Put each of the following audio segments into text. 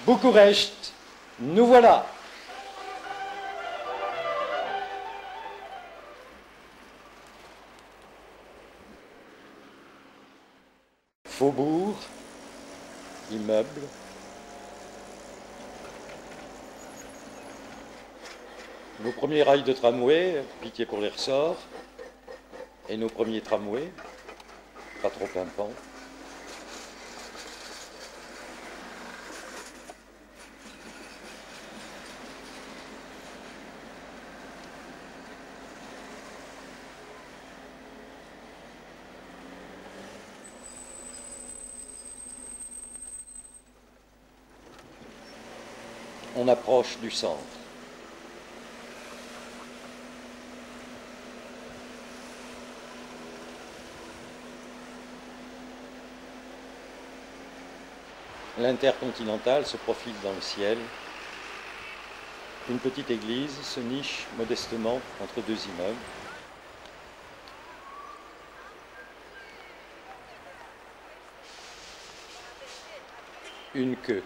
Bucarest, nous voilà. Faubourg, immeubles, nos premiers rails de tramway, pitié pour les ressorts, et nos premiers tramways, pas trop pimpants. On approche du centre. L'intercontinental se profile dans le ciel. Une petite église se niche modestement entre deux immeubles. Une queue.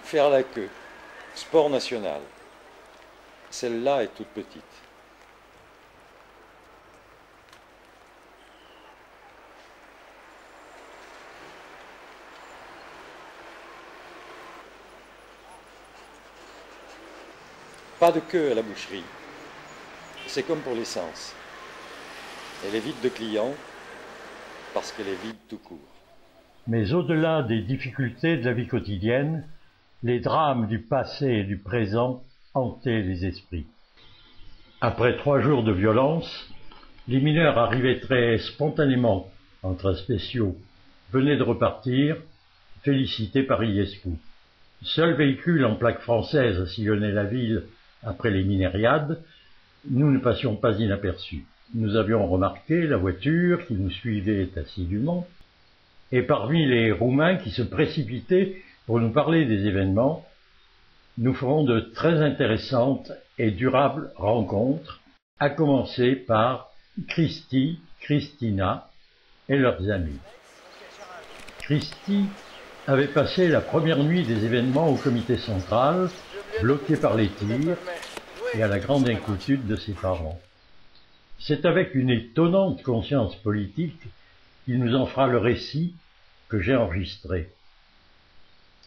Faire la queue. Sport national. Celle-là est toute petite. Pas de queue à la boucherie. C'est comme pour l'essence. Elle est vide de clients parce qu'elle est vide tout court. Mais au-delà des difficultés de la vie quotidienne, les drames du passé et du présent hantaient les esprits. Après 3 jours de violence, les mineurs arrivés très spontanément en trains spéciaux venaient de repartir, félicités par Iliescu. Seul véhicule en plaque française à sillonner la ville après les minériades, nous ne passions pas inaperçus. Nous avions remarqué la voiture qui nous suivait assidûment, et parmi les Roumains qui se précipitaient pour nous parler des événements, nous ferons de très intéressantes et durables rencontres, à commencer par Cristi, Christina et leurs amis. Cristi avait passé la première nuit des événements au comité central, bloqué par les tirs et à la grande inquiétude de ses parents. C'est avec une étonnante conscience politique qu'il nous en fera le récit que j'ai enregistré.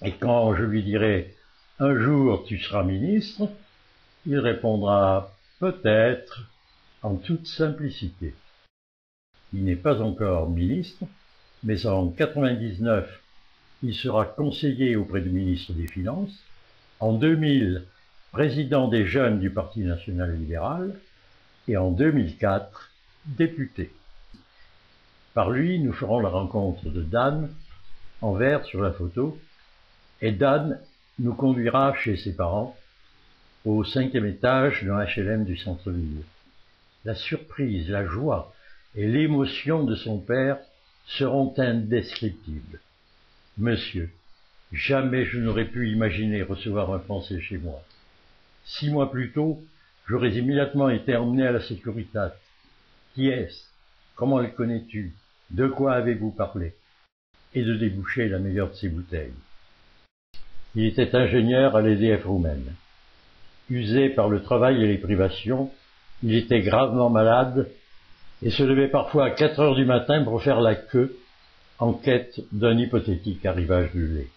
Et quand je lui dirai « Un jour tu seras ministre », il répondra « Peut-être » en toute simplicité. Il n'est pas encore ministre, mais en 1999, il sera conseiller auprès du ministre des Finances, en 2000, président des jeunes du Parti national libéral, et en 2004, député. Par lui, nous ferons la rencontre de Dan, en vert sur la photo, et Dan nous conduira chez ses parents, au 5e étage d'un HLM du centre-ville. La surprise, la joie et l'émotion de son père seront indescriptibles. Monsieur, jamais je n'aurais pu imaginer recevoir un Français chez moi. 6 mois plus tôt, j'aurais immédiatement été emmené à la Securitate. Qui est-ce? Comment le connais-tu? De quoi avez-vous parlé? Et de déboucher la meilleure de ses bouteilles. Il était ingénieur à l'EDF roumaine. Usé par le travail et les privations, il était gravement malade et se levait parfois à 4 heures du matin pour faire la queue en quête d'un hypothétique arrivage du lait.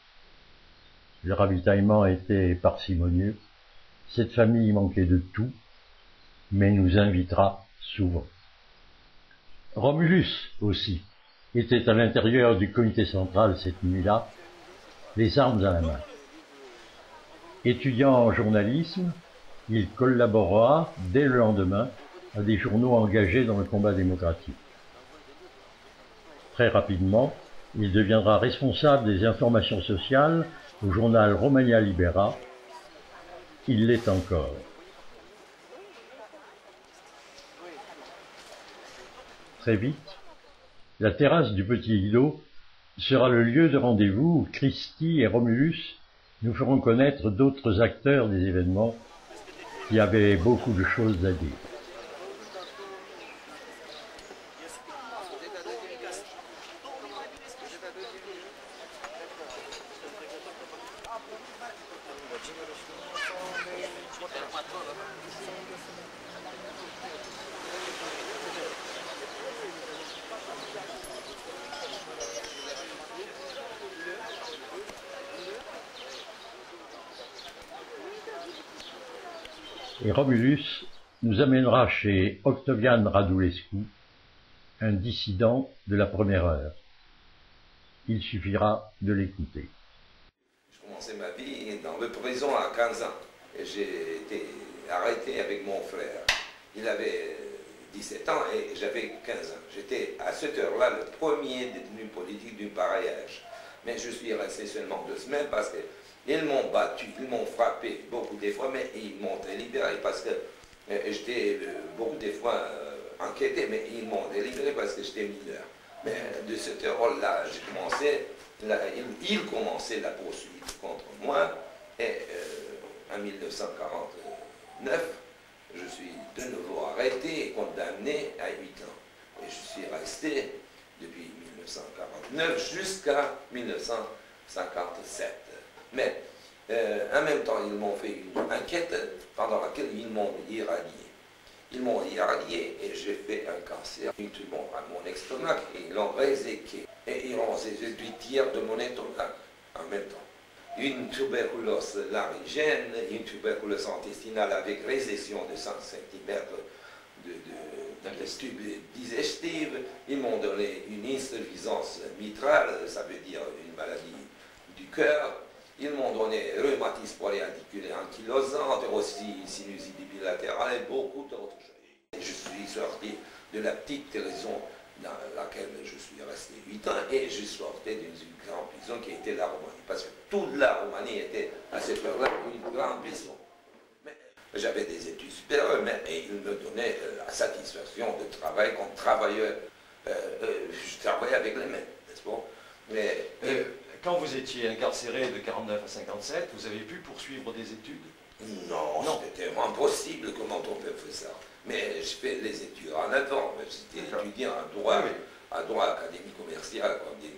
Le ravitaillement était parcimonieux, cette famille manquait de tout, mais nous invitera souvent. Romulus aussi était à l'intérieur du comité central cette nuit-là, les armes à la main. Étudiant en journalisme, il collabora dès le lendemain à des journaux engagés dans le combat démocratique. Très rapidement, il deviendra responsable des informations sociales au journal Romania Libera. Il l'est encore. Très vite, la terrasse du Petit Lido sera le lieu de rendez-vous où Cristi et Romulus nous feront connaître d'autres acteurs des événements qui avaient beaucoup de choses à dire. Et Romulus nous amènera chez Octavian Radulescu, un dissident de la première heure. Il suffira de l'écouter. Je commençais ma vie dans le prison à 15 ans. Et j'ai été arrêté avec mon frère. Il avait 17 ans et j'avais 15 ans. J'étais à cette heure-là le premier détenu politique du pareil âge. Mais je suis resté seulement 2 semaines parce qu'ils m'ont battu, ils m'ont frappé beaucoup des fois, mais ils m'ont libéré parce que j'étais beaucoup des fois enquêté, mais ils m'ont délibéré parce que j'étais mineur. Mais de cette heure-là, j'ai commencé, ils commençaient la poursuite contre moi, et en 1949, je suis de nouveau arrêté et condamné à 8 ans. Et je suis resté depuis 1949 jusqu'à 1957. Mais en même temps, ils m'ont fait une enquête pendant laquelle ils m'ont irradié. Ils m'ont irradié et j'ai fait un cancer du tumeur à mon estomac et ils l'ont réséqué. Et ils ont réséqué 2 tiers de mon estomac en même temps. Une tuberculose laryngène, une tuberculose intestinale avec résection de 5 cm de tube digestif. Ils m'ont donné une insuffisance mitrale, ça veut dire une maladie du cœur. Ils m'ont donné rhumatisme polyarticulaire ankylosante, aussi sinusite bilatérale et beaucoup d'autres choses. Je suis sorti de la petite prison dans laquelle je suis resté 8 ans et je sortais d'une grande prison qui était la Roumanie. Parce que toute la Roumanie était à cette heure-là une grande prison. J'avais des études supérieures, mais ils me donnaient la satisfaction de travailler comme travailleur. Je travaillais avec les mains, n'est-ce pas? Mais, quand vous étiez incarcéré de 49 à 57, vous avez pu poursuivre des études? Non, c'était impossible, comment on peut faire ça? Mais je fais les études en avant. J'étais étudiant en droit, à droit académique commercial, académie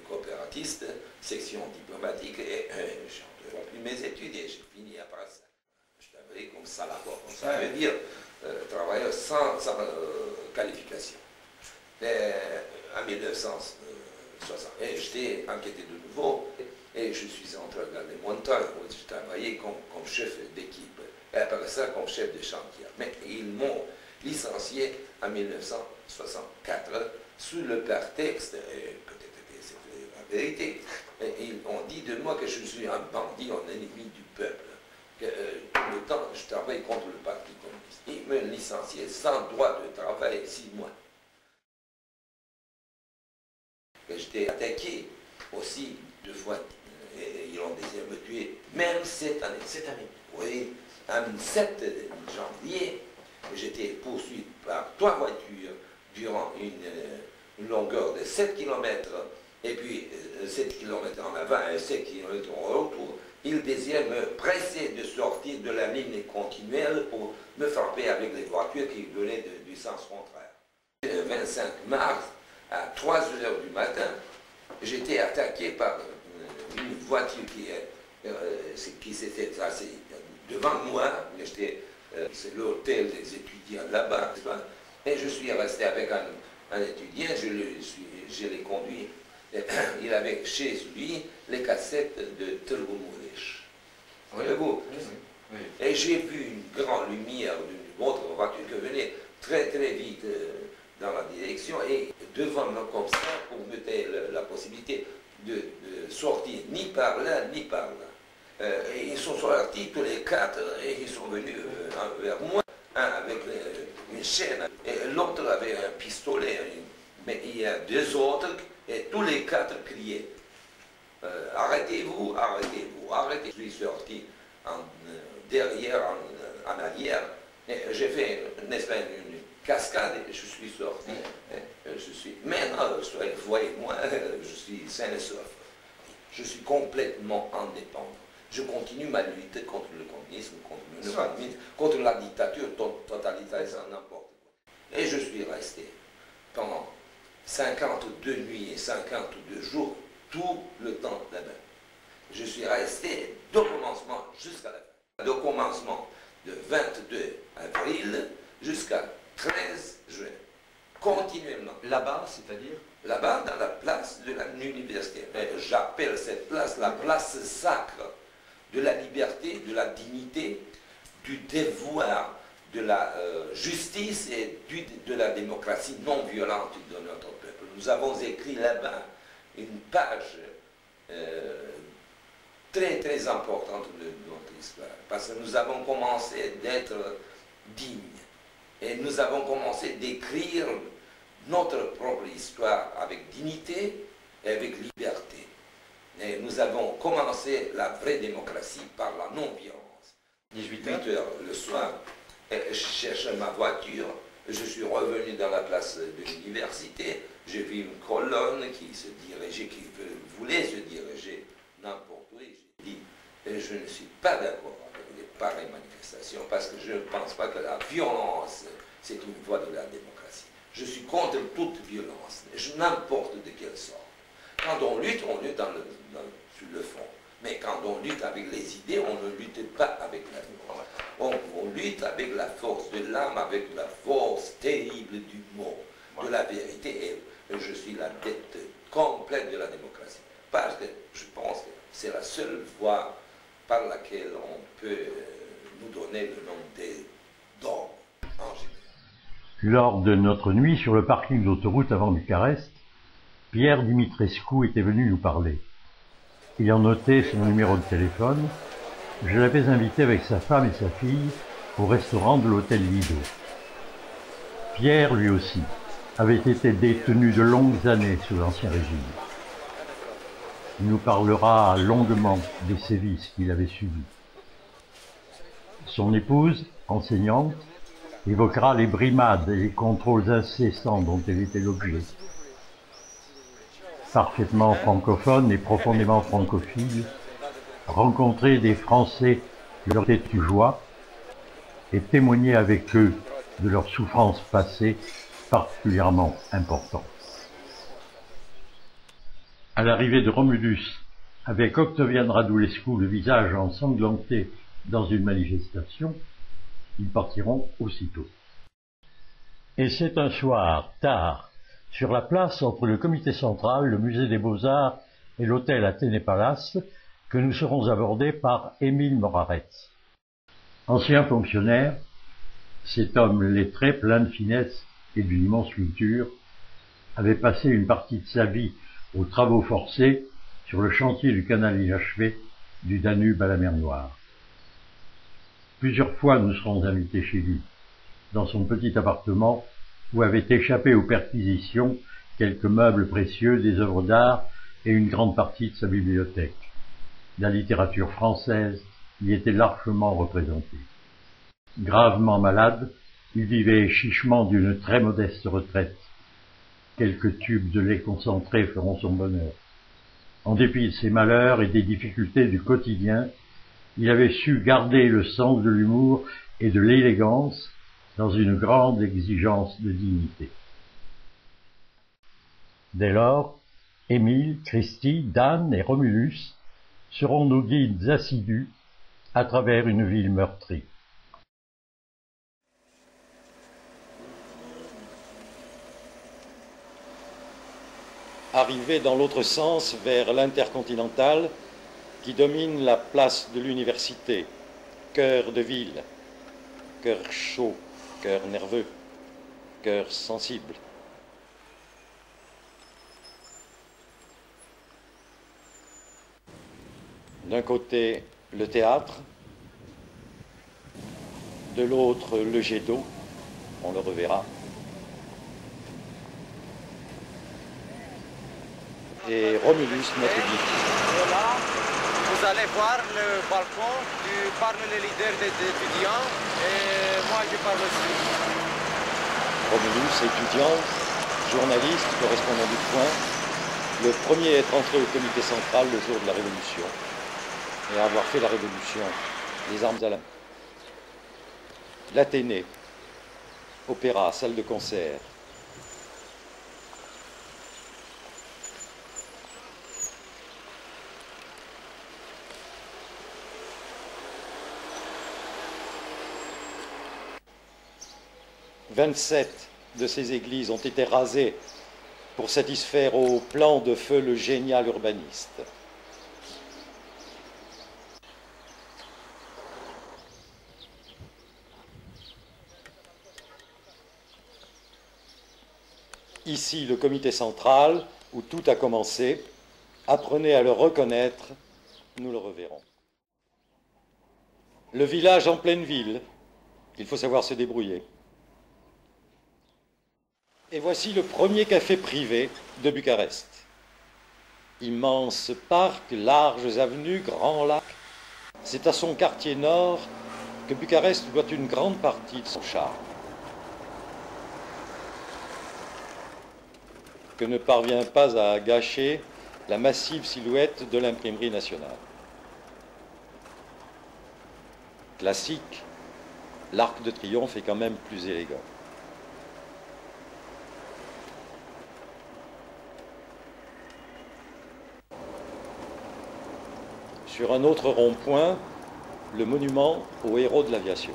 coopératiste, section diplomatique, et j'ai rempli mes études et j'ai fini après ça. Je travaillais comme salarié, comme ça veut dire travailleur sans qualification. Mais en 1960, j'étais enquêté de nouveau et je suis entré dans les montagnes où je travaillais comme chef d'équipe et après ça comme chef de chantier. Mais ils m'ont licencié en 1964 sous le prétexte, peut-être que c'était la vérité, ils ont dit de moi que je suis un bandit, un ennemi du peuple. Que tout le temps je travaille contre le Parti communiste. Ils me licenciaient sans droit de travail 6 mois. J'étais attaqué aussi 2 fois, et ils ont désiré me tuer, même cette année. Cette année? Oui, en 7 janvier, j'étais poursuivi par 3 voitures durant une longueur de 7 km, et puis 7 km en avant et 7 km en retour. Ils désiraient me presser de sortir de la ligne continuelle pour me frapper avec les voitures qui venaient du sens contraire. Le 25 mars, à 3 heures du matin, j'étais attaqué par une voiture qui s'était tracée devant moi. C'est l'hôtel des étudiants là-bas. Et je suis resté avec un étudiant, je l'ai conduit. Il avait chez lui les cassettes de Târgu Mureș. Voyez-vous? Oui. Et j'ai vu une grande lumière d'une autre voiture qui venait très très vite dans la direction et devant moi comme ça pour me donner la possibilité de sortir ni par là ni par là. Et ils sont sortis tous les 4 et ils sont venus vers moi, un avec une chaîne et l'autre avait un pistolet. Mais il y a 2 autres et tous les 4 criaient arrêtez-vous, arrêtez-vous, arrêtez. Je suis sorti derrière, en arrière et j'ai fait une cascade et je suis sorti. Maintenant, voyez-moi, je suis sain et sauf. Je suis complètement indépendant. Je continue ma lutte contre le communisme, contre la dictature totalitaire, n'importe quoi. Et je suis resté pendant 52 nuits et 52 jours, tout le temps là-bas. Je suis resté de commencement jusqu'à la fin. De commencement de 22 avril jusqu'à 13 juin, continuellement. Là-bas, c'est-à-dire? Là-bas, dans la place de l'université. J'appelle cette place la place sacre de la liberté, de la dignité, du devoir, de la justice et de la démocratie non violente de notre peuple. Nous avons écrit là-bas une page très très importante de notre histoire, parce que nous avons commencé d'être dignes et nous avons commencé d'écrire notre propre histoire avec dignité et avec liberté. Et nous avons commencé la vraie démocratie par la non-violence. 18 heures le soir, je cherchais ma voiture, je suis revenu dans la place de l'université, j'ai vu une colonne qui se dirigeait, qui voulait se diriger n'importe où. J'ai dit, je ne suis pas d'accord avec les pareilles manifestations parce que je ne pense pas que la violence, c'est une voie de la démocratie. Je suis contre toute violence, n'importe de quelle sorte. Quand on lutte sur le fond. Mais quand on lutte avec les idées, on ne lutte pas avec la violence. On lutte avec la force de l'âme, avec la force terrible du mot, de la vérité. Et je suis la tête complète de la démocratie. Parce que je pense que c'est la seule voie par laquelle on peut nous donner le nom d'homme en général. Lors de notre nuit sur le parking d'autoroute avant Bucarest, Pierre Dimitrescu était venu nous parler. Ayant noté son numéro de téléphone, je l'avais invité avec sa femme et sa fille au restaurant de l'hôtel Lido. Pierre, lui aussi, avait été détenu de longues années sous l'Ancien Régime. Il nous parlera longuement des sévices qu'il avait subis. Son épouse, enseignante, évoquera les brimades et les contrôles incessants dont elle était l'objet. Parfaitement francophone et profondément francophile, rencontrer des Français de leur têtue joie et témoigner avec eux de leurs souffrances passées particulièrement importantes. À l'arrivée de Romulus, avec Octavian Radulescu le visage ensanglanté dans une manifestation, ils partiront aussitôt. Et c'est un soir, tard, sur la place entre le comité central, le musée des Beaux-Arts et l'hôtel Athénée Palace, que nous serons abordés par Émile Moraretz. Ancien fonctionnaire, cet homme lettré, plein de finesse et d'une immense culture, avait passé une partie de sa vie aux travaux forcés sur le chantier du canal inachevé du Danube à la mer Noire. Plusieurs fois nous serons invités chez lui, dans son petit appartement où avaient échappé aux perquisitions quelques meubles précieux, des œuvres d'art et une grande partie de sa bibliothèque. La littérature française y était largement représentée. Gravement malade, il vivait chichement d'une très modeste retraite. Quelques tubes de lait concentré feront son bonheur. En dépit de ses malheurs et des difficultés du quotidien, il avait su garder le sens de l'humour et de l'élégance dans une grande exigence de dignité. Dès lors, Émile, Christie, Dan et Romulus seront nos guides assidus à travers une ville meurtrie. Arrivé dans l'autre sens vers l'Intercontinental qui domine la place de l'université, cœur de ville, cœur chaud, cœur nerveux, cœur sensible. D'un côté, le théâtre, de l'autre, le jet d'eau, on le reverra. Et Romulus, notre guide. Voilà, vous allez voir le balcon parmi les leaders des étudiants et moi je parle aussi. Romulus, étudiant, journaliste, correspondant du Point, le premier à être entré au comité central le jour de la Révolution et à avoir fait la Révolution, les armes à la main. L'Athénée, opéra, salle de concert. 27 de ces églises ont été rasées pour satisfaire au plan de feu le génial urbaniste. Ici, le comité central, où tout a commencé, apprenez à le reconnaître, nous le reverrons. Le village en pleine ville, il faut savoir se débrouiller. Et voici le premier café privé de Bucarest. Immense parc, larges avenues, grands lacs. C'est à son quartier nord que Bucarest doit une grande partie de son charme, que ne parvient pas à gâcher la massive silhouette de l'imprimerie nationale. Classique, l'Arc de Triomphe est quand même plus élégant. Sur un autre rond-point, le monument aux héros de l'aviation.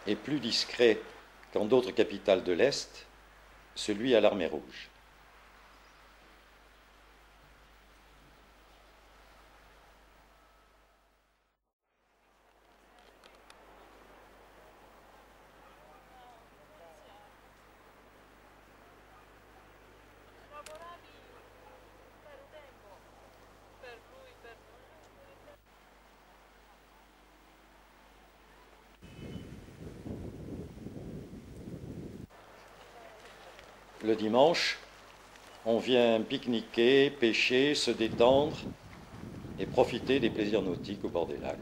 Et plus discret qu'en d'autres capitales de l'Est, celui à l'armée rouge. Le dimanche, on vient pique-niquer, pêcher, se détendre et profiter des plaisirs nautiques au bord des lacs.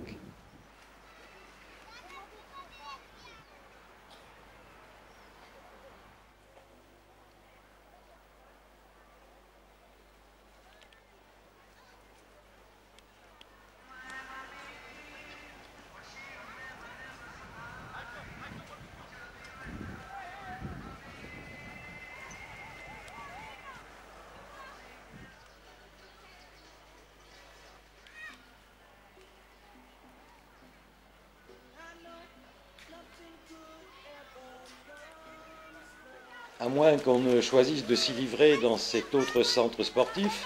À moins qu'on ne choisisse de s'y livrer dans cet autre centre sportif,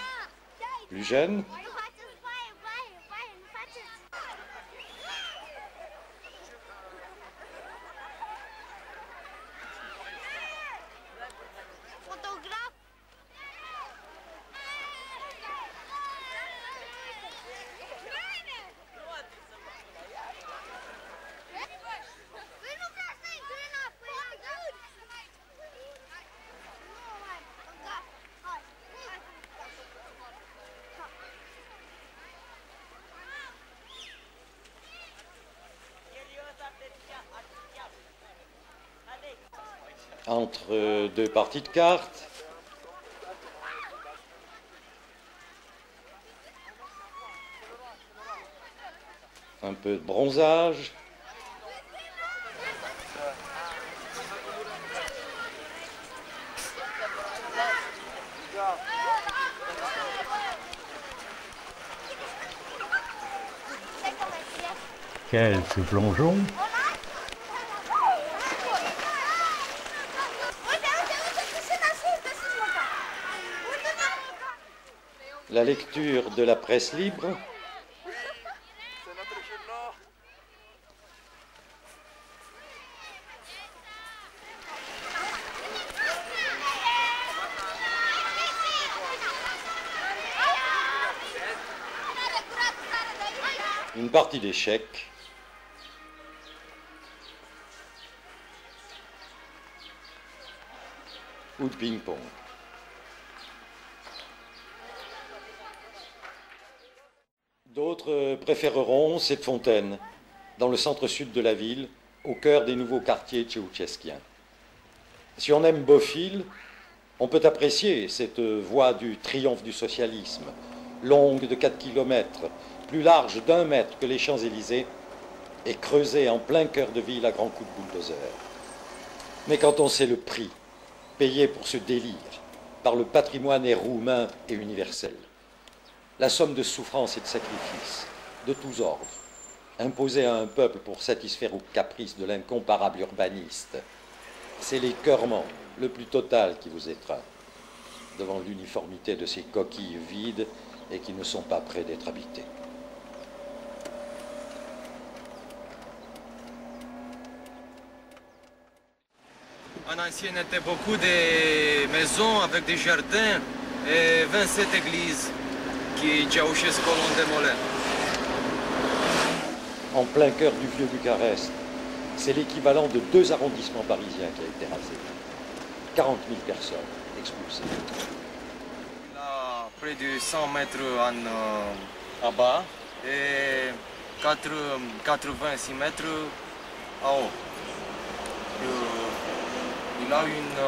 plus jeune. Entre deux parties de cartes, un peu de bronzage, quelques plongeons, la lecture de la presse libre, une partie d'échecs, ou de ping-pong. D'autres préféreront cette fontaine, dans le centre-sud de la ville, au cœur des nouveaux quartiers tchéoucheskiens. Si on aime Bofill, on peut apprécier cette voie du triomphe du socialisme, longue de 4 km, plus large d'1 mètre que les Champs-Élysées, et creusée en plein cœur de ville à grands coups de bulldozer. Mais quand on sait le prix payé pour ce délire par le patrimoine roumain et universel, la somme de souffrances et de sacrifices, de tous ordres, imposée à un peuple pour satisfaire aux caprices de l'incomparable urbaniste, c'est l'écœurement le plus total qui vous étreint, devant l'uniformité de ces coquilles vides et qui ne sont pas près d'être habitées. En ancien, il y avait beaucoup de maisons avec des jardins et 27 églises qui Ceausescu l'ont démolé. En plein cœur du vieux Bucarest, c'est l'équivalent de 2 arrondissements parisiens qui a été rasé. 40 000 personnes expulsées. Il a près de 100 mètres en bas et 86 mètres en haut. Il a une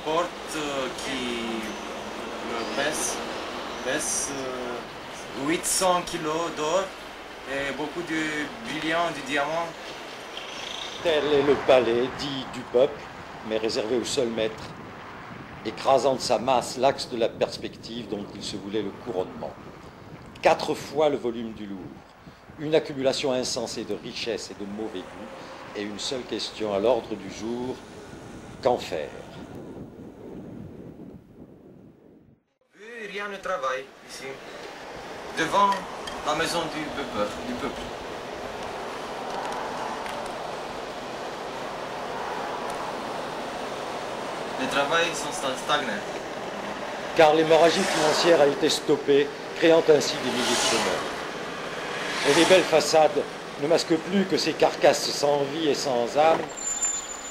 porte qui pèse 800 kilos d'or et beaucoup de brillants, de diamants. Tel est le palais dit du peuple, mais réservé au seul maître, écrasant de sa masse l'axe de la perspective dont il se voulait le couronnement. 4 fois le volume du Louvre, une accumulation insensée de richesses et de mauvais goût, et une seule question à l'ordre du jour, qu'en faire? Rien ne travaille ici, devant la maison du peuple. Les travails sont stagnés. Car l'hémorragie financière a été stoppée, créant ainsi des milliers de chômeurs. Et les belles façades ne masquent plus que ces carcasses sans vie et sans âme,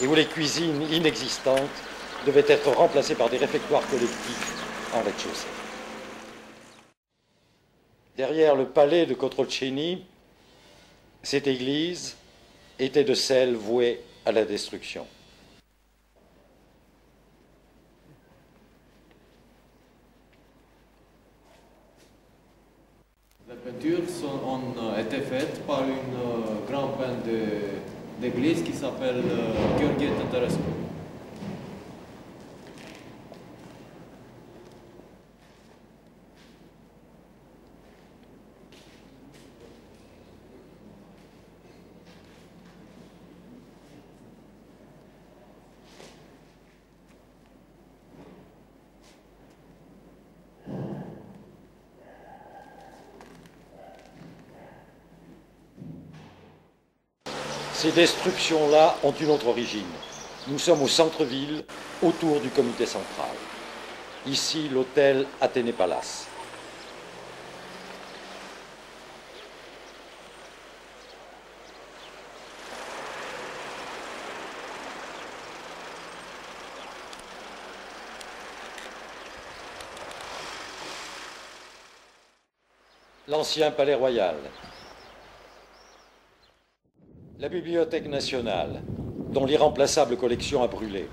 et où les cuisines inexistantes devaient être remplacées par des réfectoires collectifs en rez-de-chaussée. Derrière le palais de Cotroceni, cette église était de celles vouées à la destruction. Les peintures ont été faites par une grande peintre d'église qui s'appelle Gheorghe Tătărescu. Ces destructions-là ont une autre origine. Nous sommes au centre-ville, autour du comité central. Ici, l'hôtel Athénée Palace. L'ancien palais royal. La Bibliothèque nationale, dont l'irremplaçable collection a brûlé.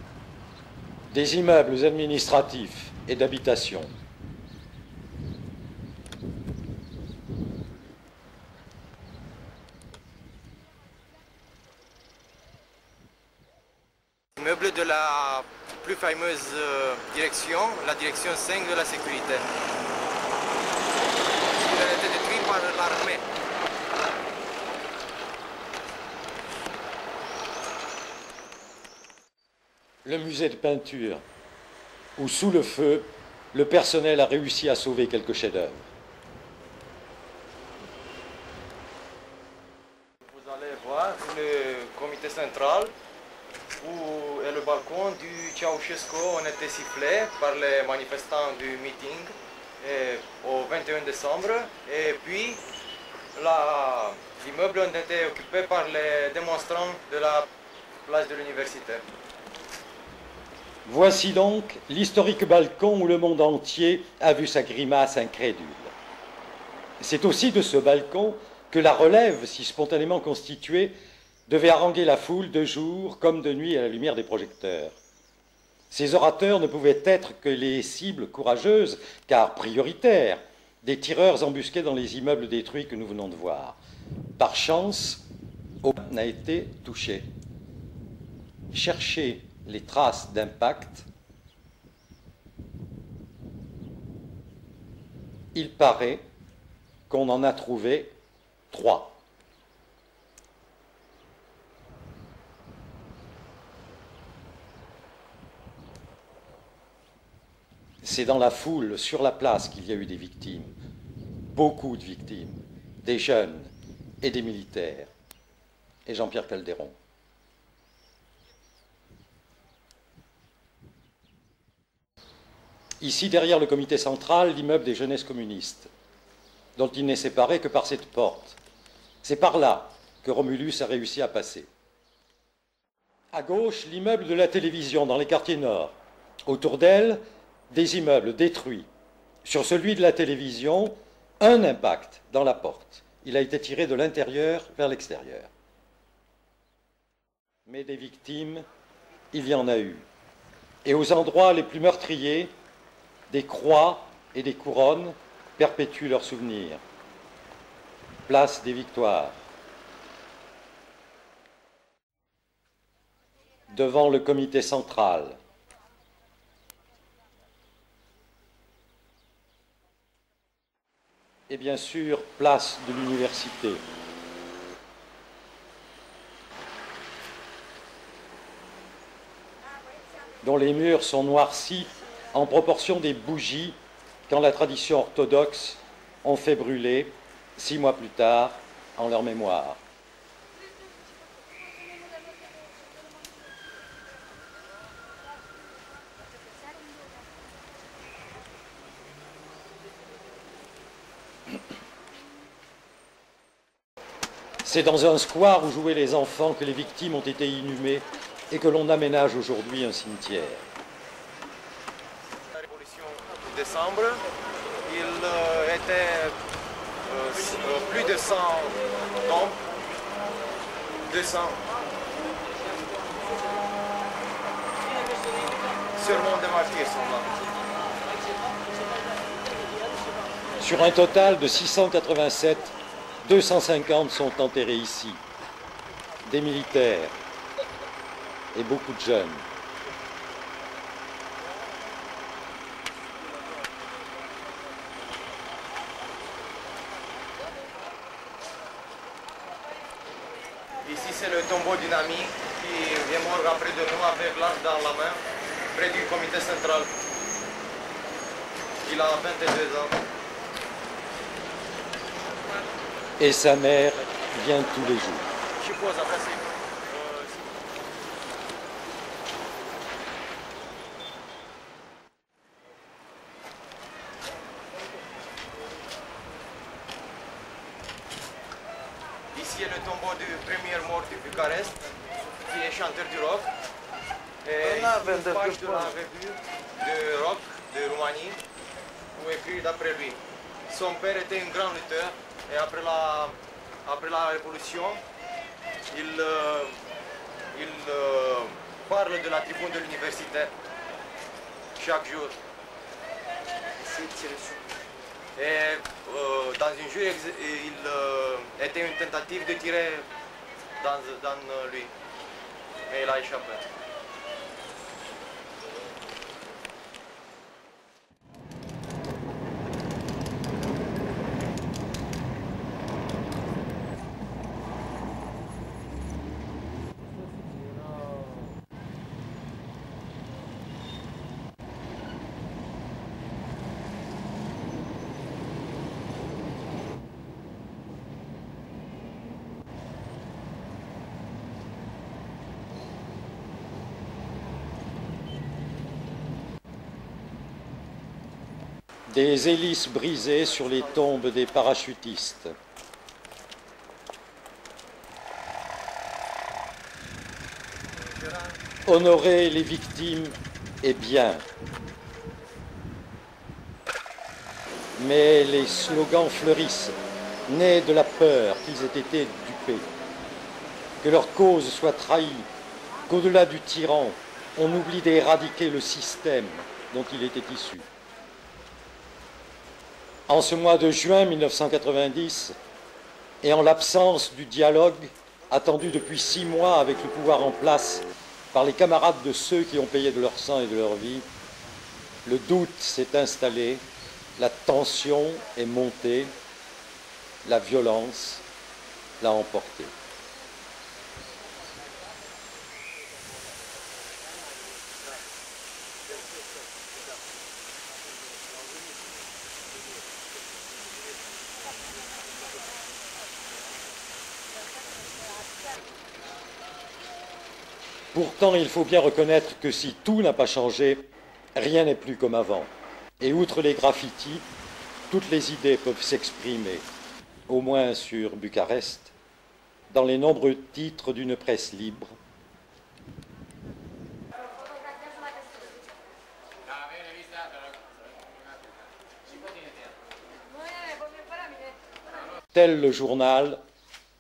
Des immeubles administratifs et d'habitation. Immeuble de la plus fameuse direction, la direction 5 de la sécurité. Il a été détruit par l'armée. Le musée de peinture, où sous le feu, le personnel a réussi à sauver quelques chefs-d'œuvre. Vous allez voir le comité central où est le balcon du Ceausescu. On était sifflé par les manifestants du meeting au 21 décembre. Et puis, l'immeuble a été occupé par les démonstrants de la place de l'université. Voici donc l'historique balcon où le monde entier a vu sa grimace incrédule. C'est aussi de ce balcon que la relève, si spontanément constituée, devait haranguer la foule de jour comme de nuit à la lumière des projecteurs. Ces orateurs ne pouvaient être que les cibles courageuses, car prioritaires, des tireurs embusqués dans les immeubles détruits que nous venons de voir. Par chance, aucun n'a été touché. Cherchez les traces d'impact. Il paraît qu'on en a trouvé 3. C'est dans la foule, sur la place, qu'il y a eu des victimes. Beaucoup de victimes, des jeunes et des militaires. Et Jean-Pierre Calderon. Ici, derrière le comité central, l'immeuble des jeunesses communistes, dont il n'est séparé que par cette porte. C'est par là que Romulus a réussi à passer. À gauche, l'immeuble de la télévision dans les quartiers nord. Autour d'elle, des immeubles détruits. Sur celui de la télévision, un impact dans la porte. Il a été tiré de l'intérieur vers l'extérieur. Mais des victimes, il y en a eu. Et aux endroits les plus meurtriers, des croix et des couronnes perpétuent leurs souvenirs. Place des Victoires. Devant le comité central. Et bien sûr, place de l'université. Dont les murs sont noircis en proportion des bougies quand la tradition orthodoxe ont fait brûler 6 mois plus tard en leur mémoire. C'est dans un square où jouaient les enfants que les victimes ont été inhumées et que l'on aménage aujourd'hui un cimetière. La révolution de décembre, il était plus de 100 tombes, 200. Seulement des martyrs sont là. Sur un total de 687, 250 sont enterrés ici. Des militaires et beaucoup de jeunes. Ici, c'est le tombeau d'une amie qui est mort après de nous avec l'âge dans la main, près du comité central. Il a 22 ans. Et sa mère vient tous les jours. Je pose après Ici est le tombeau du premier mort de Bucarest, qui est chanteur du rock. Et ici, une page de la revue de rock de Roumanie, où écrit d'après lui. Son père était un grand lutteur, et après la révolution, il parle de la tribune de l'université chaque jour. Et dans une jour, il était une tentative de tirer dans lui, mais il a échappé. Des hélices brisées sur les tombes des parachutistes. Honorer les victimes est bien. Mais les slogans fleurissent, nés de la peur qu'ils aient été dupés. Que leur cause soit trahie, qu'au-delà du tyran, on oublie d'éradiquer le système dont il était issu. En ce mois de juin 1990, et en l'absence du dialogue attendu depuis 6 mois avec le pouvoir en place par les camarades de ceux qui ont payé de leur sang et de leur vie, le doute s'est installé, la tension est montée, la violence l'a emporté. Pourtant, il faut bien reconnaître que si tout n'a pas changé, rien n'est plus comme avant. Et outre les graffitis, toutes les idées peuvent s'exprimer, au moins sur Bucarest, dans les nombreux titres d'une presse libre. Tel le journal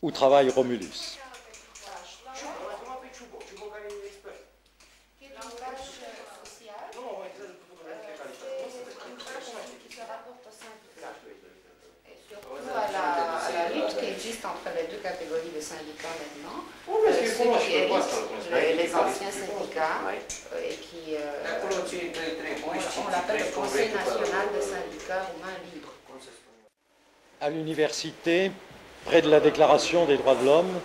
où travaille Romulus. Entre les deux catégories de syndicats maintenant, ceux qui héritent les anciens syndicats et qui on l'appelle le Conseil national des syndicats roumains libres. À l'université, près de la Déclaration des droits de l'homme,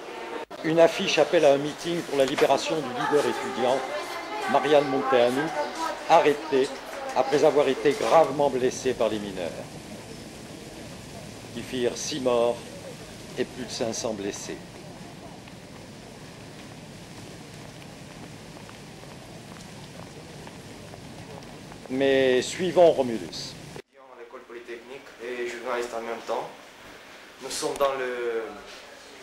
une affiche appelle à un meeting pour la libération du leader étudiant, Marian Munteanu, arrêté après avoir été gravement blessé par les mineurs, qui firent 6 morts et plus de 500 blessés. Mais suivons Romulus. À l'école polytechnique et journaliste en même temps. Nous sommes dans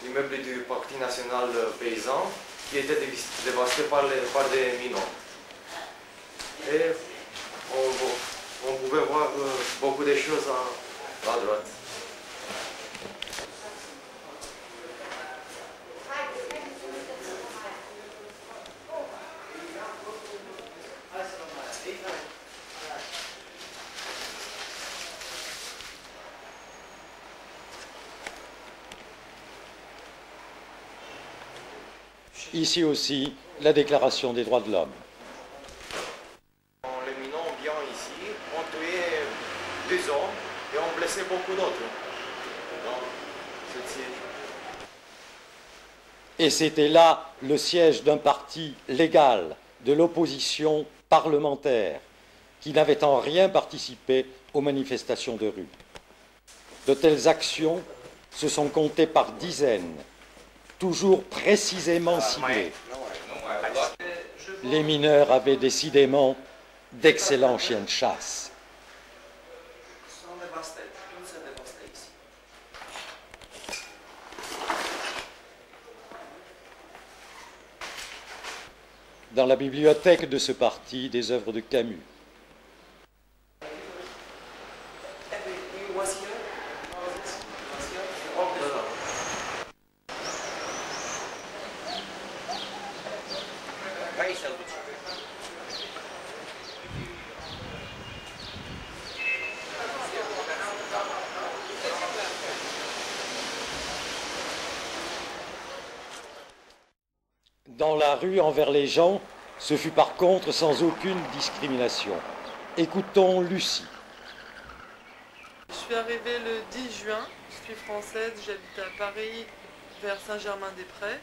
l'immeuble du Parti national paysan qui était dévasté par des mineurs. Et on pouvait voir beaucoup de choses à droite. Ici aussi, la Déclaration des droits de l'homme. Les mineurs viennent ici, ont tué 2 hommes et ont blessé beaucoup d'autres dans ce siège. Et c'était là le siège d'un parti légal, de l'opposition parlementaire, qui n'avait en rien participé aux manifestations de rue. De telles actions se sont comptées par dizaines, toujours précisément ciblées. Les mineurs avaient décidément d'excellents chiens de chasse. Dans la bibliothèque de ce parti, des œuvres de Camus. Dans la rue envers les gens, ce fut par contre sans aucune discrimination. Écoutons Lucie. Je suis arrivée le 10 juin, je suis française, j'habite à Paris, vers Saint-Germain-des-Prés.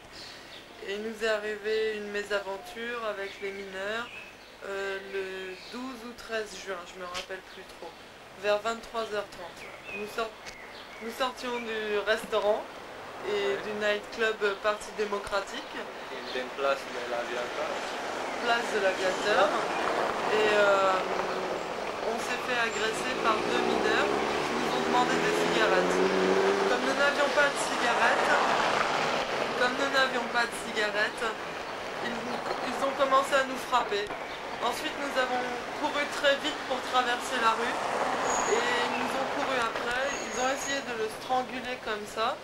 Et il nous est arrivé une mésaventure avec les mineurs le 12 ou 13 juin, je ne me rappelle plus trop, vers 23h30. Nous sortions du restaurant et du nightclub Parti démocratique. Place de l'Aviateur. Place de l'Aviateur. Et on s'est fait agresser par 2 mineurs qui nous ont demandé des cigarettes. Comme nous n'avions pas de cigarettes, ils ont commencé à nous frapper. Ensuite, nous avons couru très vite pour traverser la rue et ils nous ont couru après. Ils ont essayé de le stranguler comme ça.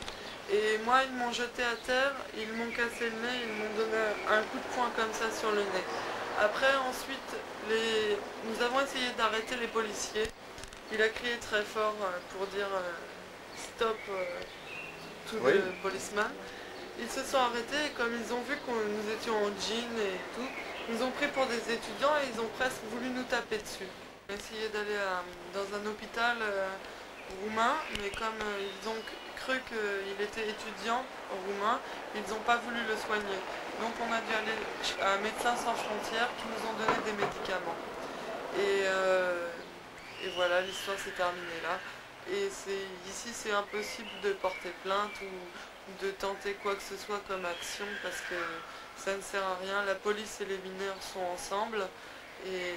Et moi, ils m'ont jeté à terre, ils m'ont cassé le nez, ils m'ont donné un coup de poing comme ça sur le nez. Après, ensuite, nous avons essayé d'arrêter les policiers. Il a crié très fort pour dire stop to the policeman. Ils se sont arrêtés et comme ils ont vu que nous étions en jean et tout, ils nous ont pris pour des étudiants et ils ont presque voulu nous taper dessus. On a essayé d'aller dans un hôpital roumain, mais comme ils ont cru qu'il était étudiant roumain, ils n'ont pas voulu le soigner. Donc on a dû aller à Médecins sans frontières qui nous ont donné des médicaments. Et voilà, l'histoire s'est terminée là. Et ici c'est impossible de porter plainte ou de tenter quoi que ce soit comme action parce que ça ne sert à rien. La police et les mineurs sont ensemble et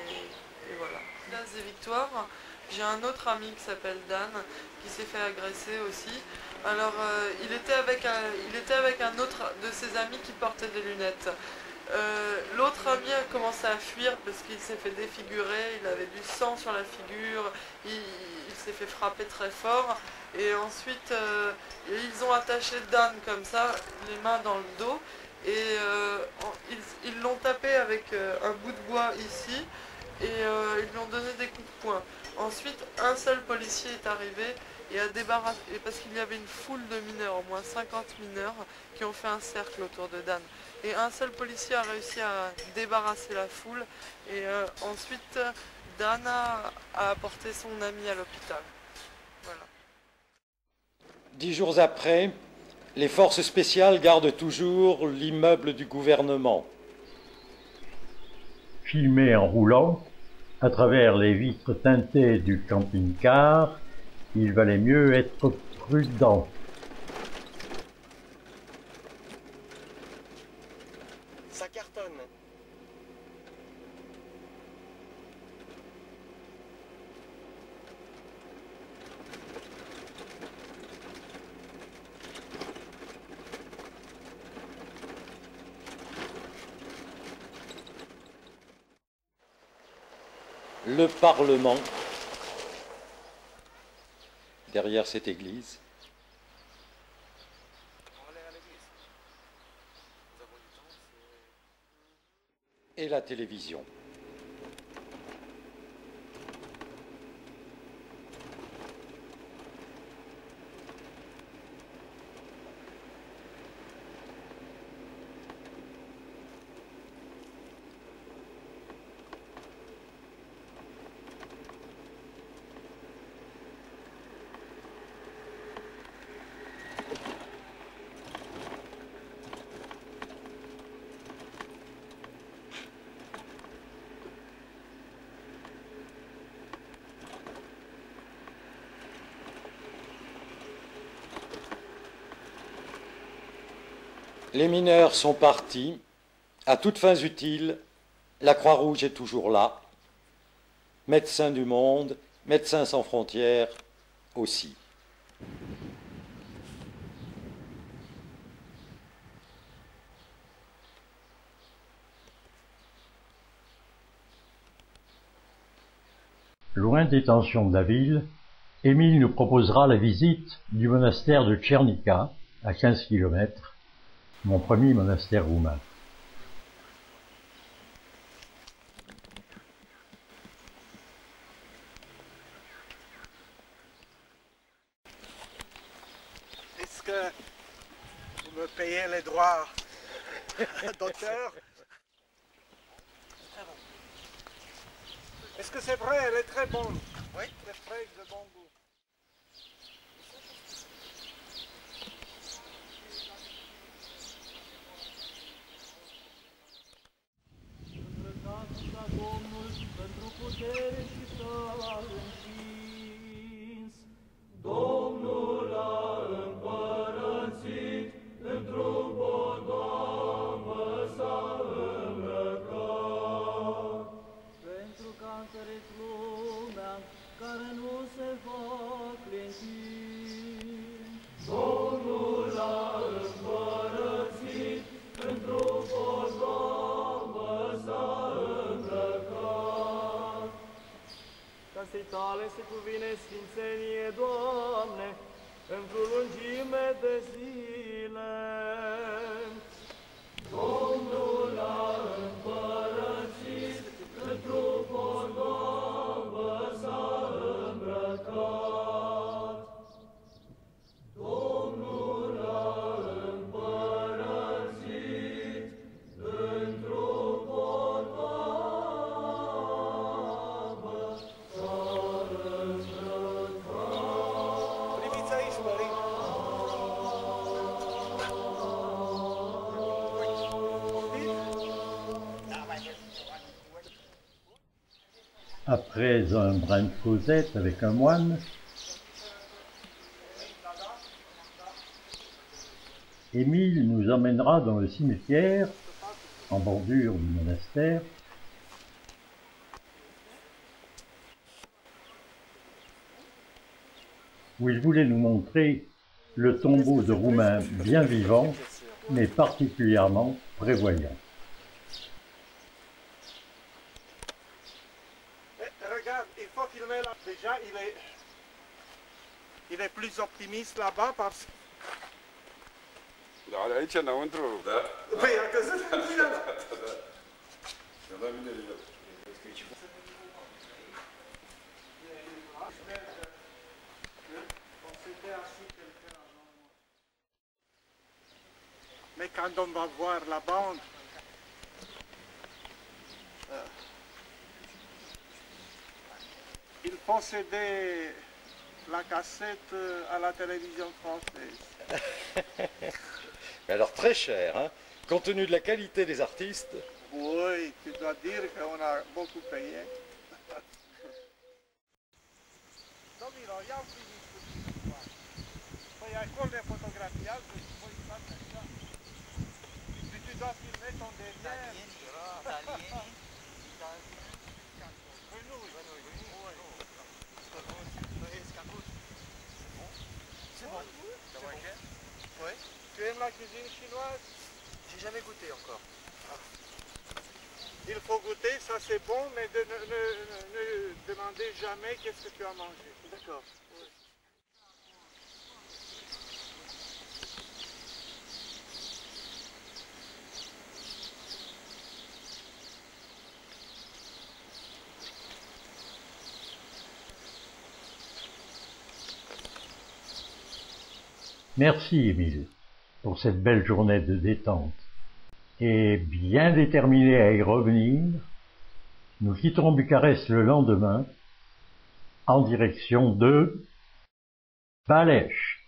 voilà. Place des Victoires, j'ai un autre ami qui s'appelle Dan qui s'est fait agresser aussi. Alors il était avec un autre de ses amis qui portait des lunettes. L'autre ami a commencé à fuir parce qu'il s'est fait défigurer, il avait du sang sur la figure, il s'est fait frapper très fort et ensuite ils ont attaché Dan comme ça, les mains dans le dos et ils l'ont tapé avec un bout de bois ici et ils lui ont donné des coups de poing. Ensuite un seul policier est arrivé et a débarrassé, parce qu'il y avait une foule de mineurs, au moins 50 mineurs qui ont fait un cercle autour de Dan. Et un seul policier a réussi à débarrasser la foule et ensuite Dan a apporté son ami à l'hôpital. Voilà. 10 jours après, les forces spéciales gardent toujours l'immeuble du gouvernement. Filmé en roulant, à travers les vitres teintées du camping-car, il valait mieux être prudent. Ça cartonne. Le Parlement, derrière cette église. Et la télévision. Les mineurs sont partis, à toutes fins utiles, la Croix-Rouge est toujours là, Médecins du Monde, Médecins sans frontières aussi. Loin des tensions de la ville, Émile nous proposera la visite du monastère de Tchernica, à 15 km, mon premier monastère roumain. Est-ce que vous me payez les droits d'auteur? Est-ce que c'est vrai? Elle est très bonne. Oui, très fraîche, de bon goût. Domnul a împărățit, într-o podoabă s-a îmbrăcat. Pentru ca întărit lumea care nu se va clinti. Domnul a împărățit, într-o podoabă s-a îmbrăcat. Casei tale se cuvine sfințenie, Doamne, într-o lungime de zile. Domnul a împărățit, într-o podoabă s-a îmbrăcat. Domnul a împărățit, într-o podoabă s-a îmbrăcat. Priviți aici, părinte. Après un brin de causette avec un moine, Émile nous emmènera dans le cimetière, en bordure du monastère, où il voulait nous montrer le tombeau de Roumain bien vivant, mais particulièrement prévoyant. Regarde, il faut filmer là. Déjà, il est plus optimiste là-bas parce que... Da aici înăuntru. Da? Păi, a căzut în tine. Mais quand on va voir la bande, il possédait la cassette à la télévision française. Mais alors très cher, hein, compte tenu de la qualité des artistes. Oui, tu dois dire qu'on a beaucoup payé. Domnilor, ia-o priviți puțin. Păi acolo de fotografiază și voi faci așa. Și tu dois filmer ton derrière. Păi nu, c'est bon. Ça mangeait? Oui. Tu aimes la cuisine chinoise? J'ai jamais goûté encore. Ah. Il faut goûter, ça c'est bon, mais ne demandez jamais qu'est-ce que tu as mangé. D'accord. Oui. Merci Émile pour cette belle journée de détente. Et bien déterminé à y revenir, nous quitterons Bucarest le lendemain en direction de Balech.